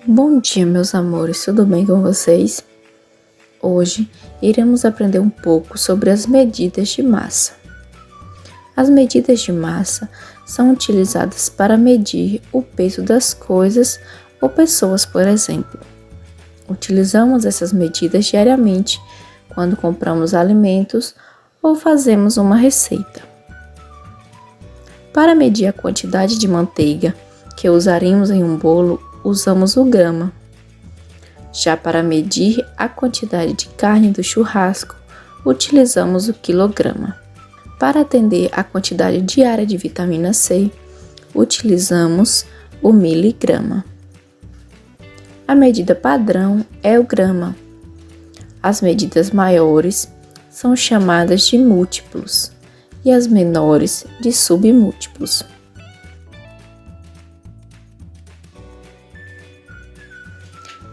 Bom dia, meus amores, tudo bem com vocês? Hoje iremos aprender um pouco sobre as medidas de massa. As medidas de massa são utilizadas para medir o peso das coisas ou pessoas, por exemplo. Utilizamos essas medidas diariamente quando compramos alimentos ou fazemos uma receita. Para medir a quantidade de manteiga que usaremos em um bolo, usamos o grama. Já para medir a quantidade de carne do churrasco, utilizamos o quilograma. Para atender a quantidade diária de vitamina C, utilizamos o miligrama. A medida padrão é o grama. As medidas maiores são chamadas de múltiplos e as menores de submúltiplos.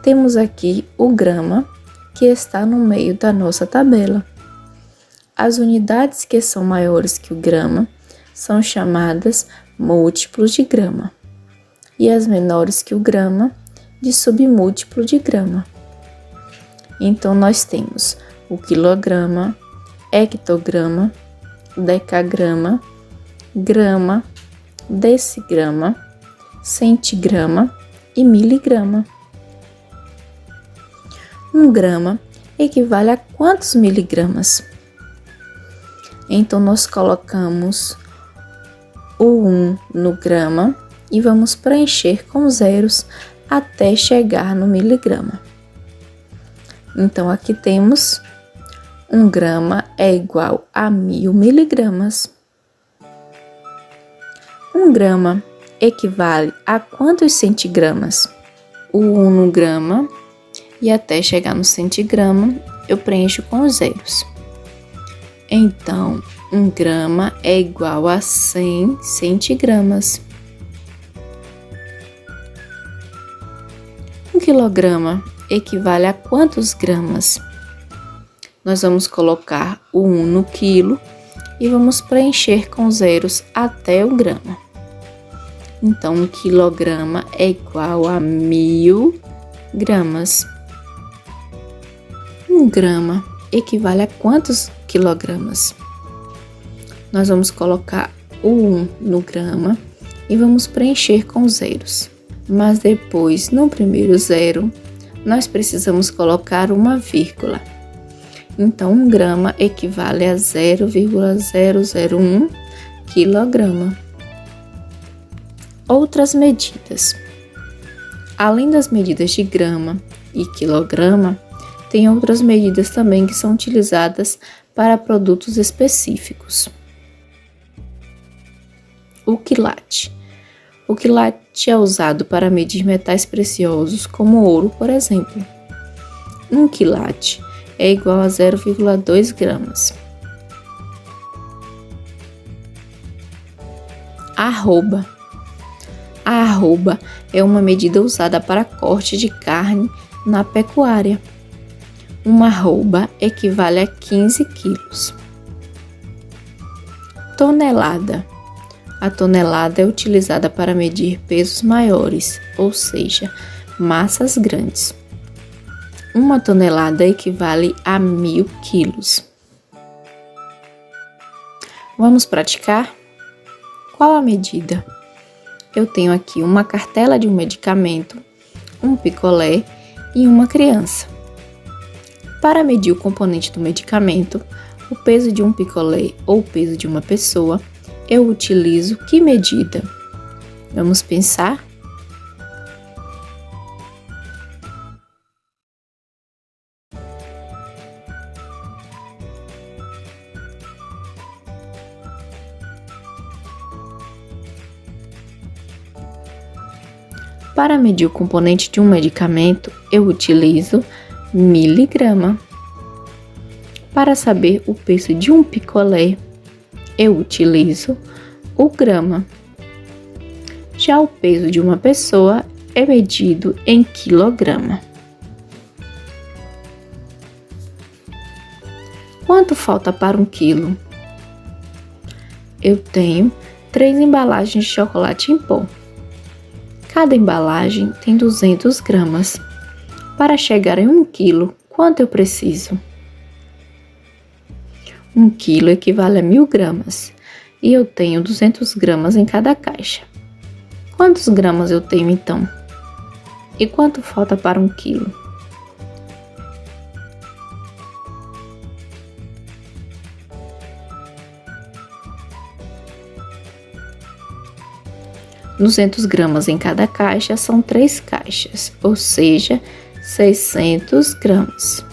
Temos aqui o grama, que está no meio da nossa tabela. As unidades que são maiores que o grama são chamadas múltiplos de grama, e as menores que o grama, de submúltiplo de grama. Então, nós temos o quilograma, hectograma, decagrama, grama, decigrama, centigrama e miligrama. 1 grama equivale a quantos miligramas? Então, nós colocamos o 1 no grama e vamos preencher com zeros até chegar no miligrama. Então, aqui temos 1 grama é igual a 1000 miligramas. 1 grama equivale a quantos centigramas? O 1 no grama e até chegar no centigrama, eu preencho com zeros. Então, 1 grama é igual a 100 centigramas. 1 quilograma equivale a quantos gramas? Nós vamos colocar o 1 no quilo e vamos preencher com zeros até o grama. Então, 1 quilograma é igual a 1000 gramas. 1 grama equivale a quantos quilogramas? Nós vamos colocar o 1 no grama e vamos preencher com zeros. Mas depois, no primeiro zero, nós precisamos colocar uma vírgula. Então, 1 grama equivale a 0,001 quilograma. Outras medidas. Além das medidas de grama e quilograma, tem outras medidas também que são utilizadas para produtos específicos. O quilate. O quilate é usado para medir metais preciosos, como ouro, por exemplo. 1 quilate é igual a 0,2 gramas. Arroba. A arroba é uma medida usada para corte de carne na pecuária. Uma arroba equivale a 15 quilos. Tonelada. A tonelada é utilizada para medir pesos maiores, ou seja, massas grandes. 1 tonelada equivale a 1000 quilos. Vamos praticar? Qual a medida? Eu tenho aqui uma cartela de um medicamento, um picolé e uma criança. Para medir o componente do medicamento, o peso de um picolé ou o peso de uma pessoa, eu utilizo que medida? Vamos pensar? Para medir o componente de um medicamento, eu utilizo miligrama. Para saber o peso de um picolé, eu utilizo o grama. Já o peso de uma pessoa é medido em quilograma. Quanto falta para 1 quilo? Eu tenho 3 embalagens de chocolate em pó. Cada embalagem tem 200 gramas. Para chegar em 1 quilo, quanto eu preciso? 1 quilo equivale a 1000 gramas e eu tenho 200 gramas em cada caixa. Quantos gramas eu tenho então? E quanto falta para 1 quilo? (200 gramas em cada caixa são 3 caixas, ou seja, 600 gramas.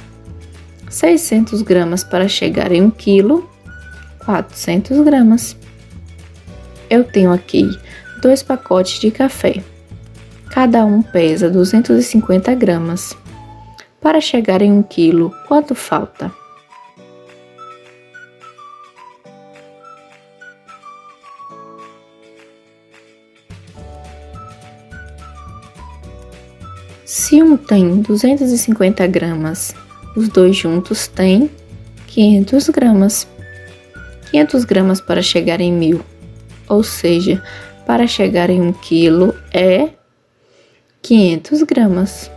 600 gramas para chegar em 1 quilo, 400 gramas. Eu tenho aqui 2 pacotes de café. Cada um pesa 250 gramas. Para chegar em 1 quilo, quanto falta? Se um tem 250 gramas, os dois juntos têm 500 gramas. 500 gramas para chegar em 1000, ou seja, para chegar em 1 quilo é 500 gramas.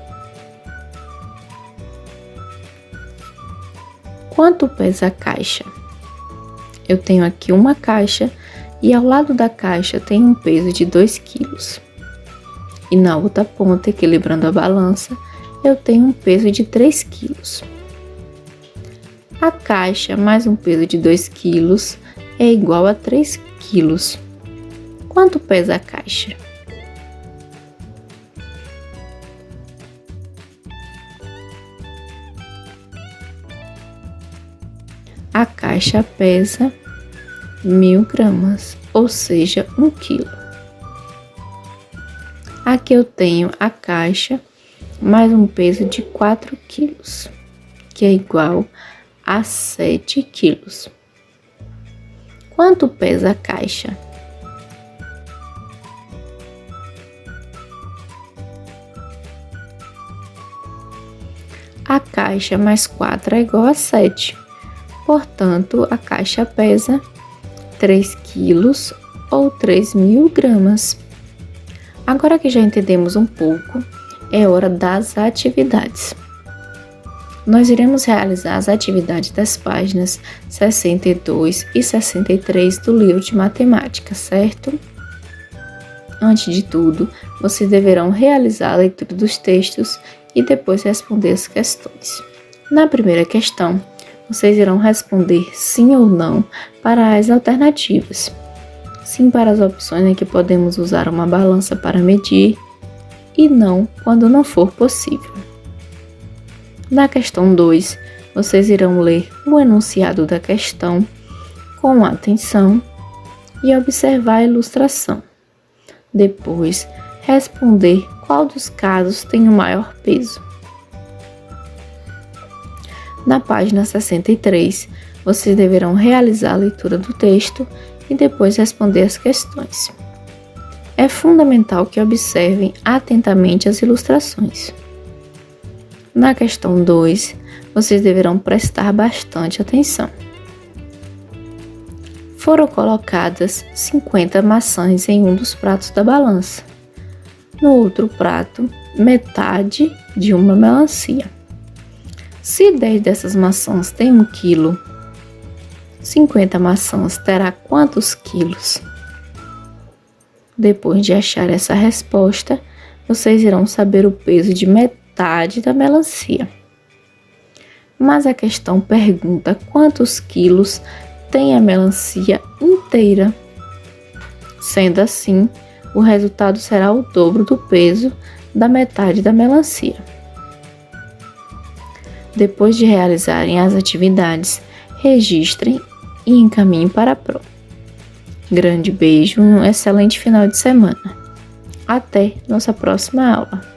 Quanto pesa a caixa? Eu tenho aqui uma caixa e ao lado da caixa tem um peso de 2 quilos. E na outra ponta, equilibrando a balança, eu tenho um peso de 3 quilos. A caixa mais um peso de 2 quilos é igual a 3 quilos. Quanto pesa a caixa? A caixa pesa 1000 gramas, ou seja, 1 quilo. Aqui eu tenho a caixa mais um peso de 4 quilos, que é igual a 7 quilos. Quanto pesa a caixa? A caixa mais 4 é igual a 7. Portanto, a caixa pesa 3 quilos ou 3.000 gramas. Agora que já entendemos um pouco, é hora das atividades. Nós iremos realizar as atividades das páginas 62 e 63 do livro de matemática, certo? Antes de tudo, vocês deverão realizar a leitura dos textos e depois responder as questões. Na primeira questão, vocês irão responder sim ou não para as alternativas. Sim para as opções em que podemos usar uma balança para medir e não quando não for possível. Na questão 2, vocês irão ler o enunciado da questão com atenção e observar a ilustração. Depois, responder qual dos casos tem o maior peso. Na página 63, vocês deverão realizar a leitura do texto e depois responder as questões. É fundamental que observem atentamente as ilustrações. Na questão 2, vocês deverão prestar bastante atenção. Foram colocadas 50 maçãs em um dos pratos da balança. No outro prato, metade de uma melancia. Se 10 dessas maçãs têm 1 quilo, 50 maçãs terá quantos quilos? Depois de achar essa resposta, vocês irão saber o peso de metade da melancia. Mas a questão pergunta quantos quilos tem a melancia inteira. Sendo assim, o resultado será o dobro do peso da metade da melancia. Depois de realizarem as atividades, registrem e encaminhem para a prova. Grande beijo e um excelente final de semana. Até nossa próxima aula.